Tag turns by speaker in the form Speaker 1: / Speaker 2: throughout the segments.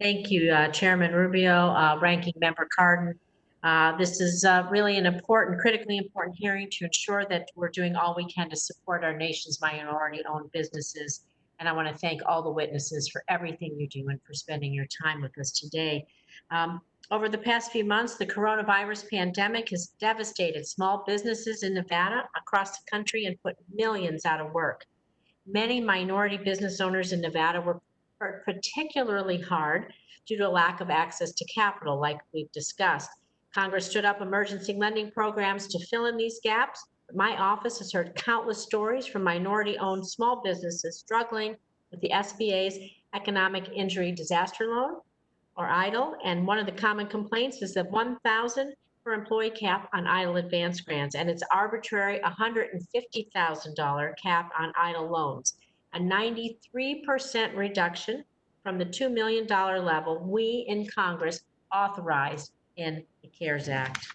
Speaker 1: Thank you, Chairman Rubio, Ranking Member Cardin. This is really an important, critically important hearing to ensure that we're doing all we can to support our nation's minority-owned businesses. And I want to thank all the witnesses for everything you do and for spending your time with us today. Um, Over the past few months, the coronavirus pandemic has devastated small businesses in Nevada, across the country, and put millions out of work. Many minority business owners in Nevada were particularly hard due to a lack of access to capital, like we've discussed. Congress stood up emergency lending programs to fill in these gaps. My office has heard countless stories from minority owned small businesses struggling with the SBA's Economic Injury Disaster Loan, or EIDL, and one of the common complaints is the 1,000 per employee cap on EIDL advance grants and its arbitrary $150,000 cap on EIDL loans, a 93% reduction from the $2 million level we in Congress authorized in the CARES Act.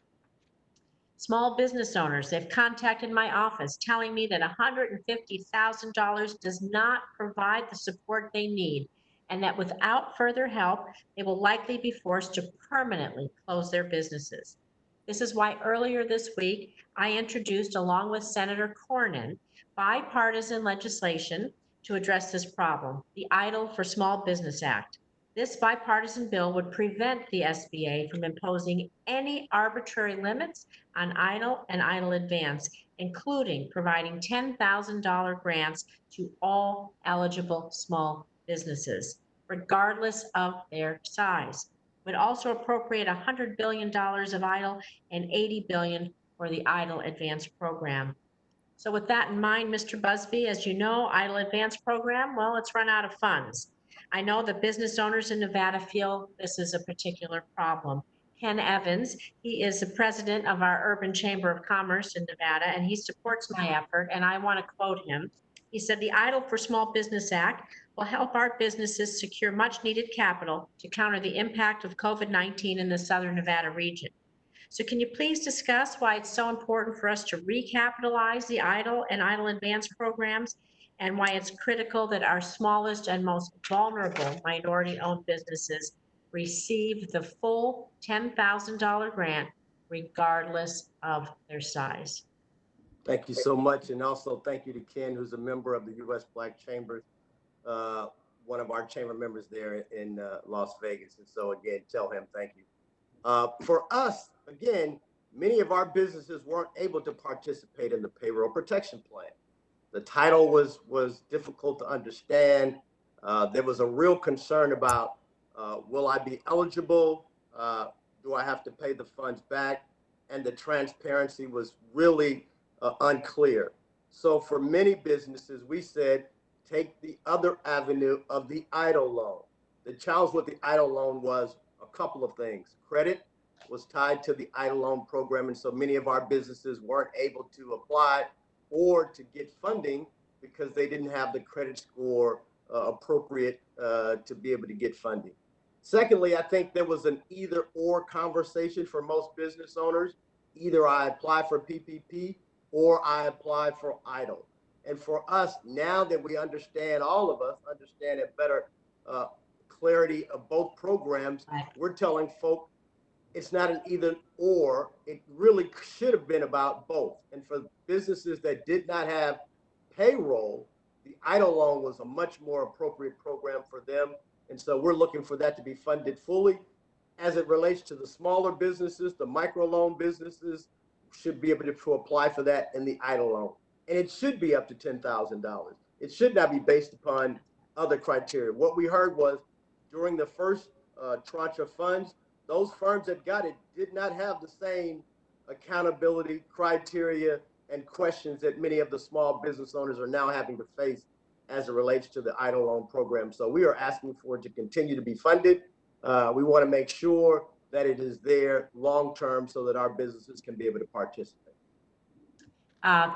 Speaker 1: Small business owners, they've contacted my office telling me that $150,000 does not provide the support they need, and that without further help, they will likely be forced to permanently close their businesses. This is why earlier this week, I introduced, along with Senator Cornyn, bipartisan legislation to address this problem, the EIDL for Small Business Act. This bipartisan bill would prevent the SBA from imposing any arbitrary limits on EIDL and EIDL advance, including providing $10,000 grants to all eligible small businesses, regardless of their size. It would also appropriate $100 billion of EIDL and $80 billion for the EIDL advance program. So with that in mind, Mr. Busby, as you know, EIDL advance program, well, it's run out of funds. I know that business owners in Nevada feel this is a particular problem. Ken Evans, he is the president of our Urban Chamber of Commerce in Nevada, and he supports my effort, and I want to quote him. He said, "The EIDL for Small Business Act will help our businesses secure much needed capital to counter the impact of COVID-19 in the Southern Nevada region. So can you please discuss why it's so important for us to recapitalize the EIDL and EIDL advance programs, and why it's critical that our smallest and most vulnerable minority-owned businesses receive the full $10,000 grant regardless of their size?"
Speaker 2: Thank you so much. And also thank you to Ken, who's a member of the U.S. Black Chambers, one of our chamber members there in Las Vegas. And so again, tell him thank you. For us, again, many of our businesses weren't able to participate in the payroll protection plan. The title was difficult to understand. There was a real concern about, will I be eligible? Do I have to pay the funds back? And the transparency was really unclear. So for many businesses, we said, take the other avenue of the EIDL loan. The challenge with the EIDL loan was a couple of things. Credit was tied to the EIDL loan program, and so many of our businesses weren't able to apply or to get funding because they didn't have the credit score appropriate to be able to get funding. Secondly, I think there was an either or conversation for most business owners. Either I apply for PPP or I apply for EIDL. And for us, now that we understand, all of us understand it better, clarity of both programs, we're telling folk it's not an either or. It really should have been about both. And for businesses that did not have payroll, the EIDL loan was a much more appropriate program for them. And so we're looking for that to be funded fully. As it relates to the smaller businesses, the microloan businesses should be able to apply for that in the EIDL loan. And it should be up to $10,000. It should not be based upon other criteria. What we heard was during the first tranche of funds, those firms that got it did not have the same accountability criteria and questions that many of the small business owners are now having to face as it relates to the EIDL loan program. So we are asking for it to continue to be funded. We want to make sure that it is there long-term so that our businesses can be able to participate.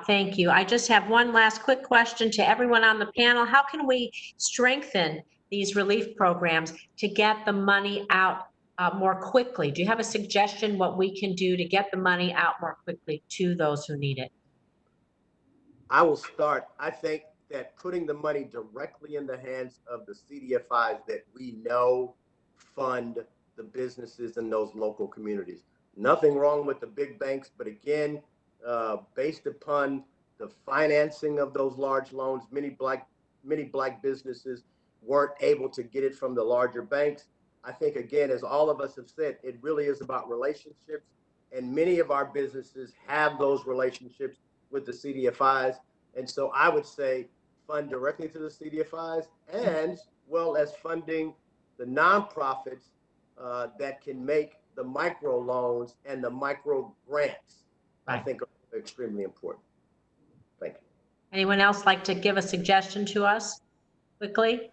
Speaker 1: Thank you. I just have one last quick question to everyone on the panel. How can we strengthen these relief programs to get the money out more quickly? Do you have a suggestion what we can do to get the money out more quickly to those who need it?
Speaker 2: I will start. I think that putting the money directly in the hands of the CDFIs that we know fund the businesses in those local communities. Nothing wrong with the big banks, but again, based upon the financing of those large loans, many black businesses weren't able to get it from the larger banks. I think, again, as all of us have said, it really is about relationships, and many of our businesses have those relationships with the CDFIs. And so I would say fund directly to the CDFIs, as well as funding the nonprofits that can make the micro loans and the micro grants.
Speaker 1: Right.
Speaker 2: I think are extremely important. Thank you.
Speaker 1: Anyone else like to give a suggestion to us quickly?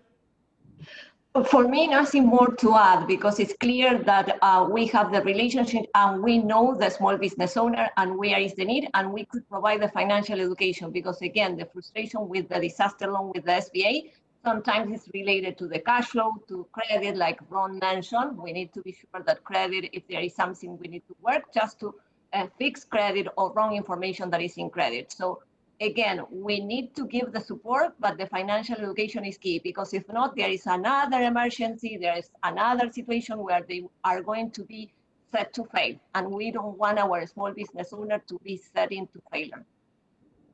Speaker 3: For me, nothing more to add, because it's clear that we have the relationship and we know the small business owner and where is the need, and we could provide the financial education, because again, the frustration with the disaster loan with the SBA sometimes it's related to the cash flow, to credit, like Ron mentioned. We need to be sure that credit, if there is something we need to work just to fix credit or wrong information that is in credit. So again, we need to give the support, but the financial education is key, because if not, there is another emergency, there is another situation where they are going to be set to fail. And we don't want our small business owner to be set into failure.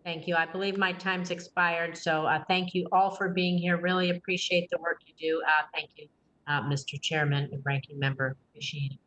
Speaker 1: Thank you. I believe my time's expired. So thank you all for being here. Really appreciate the work you do. Thank you, Mr. Chairman and Ranking Member. Appreciate it.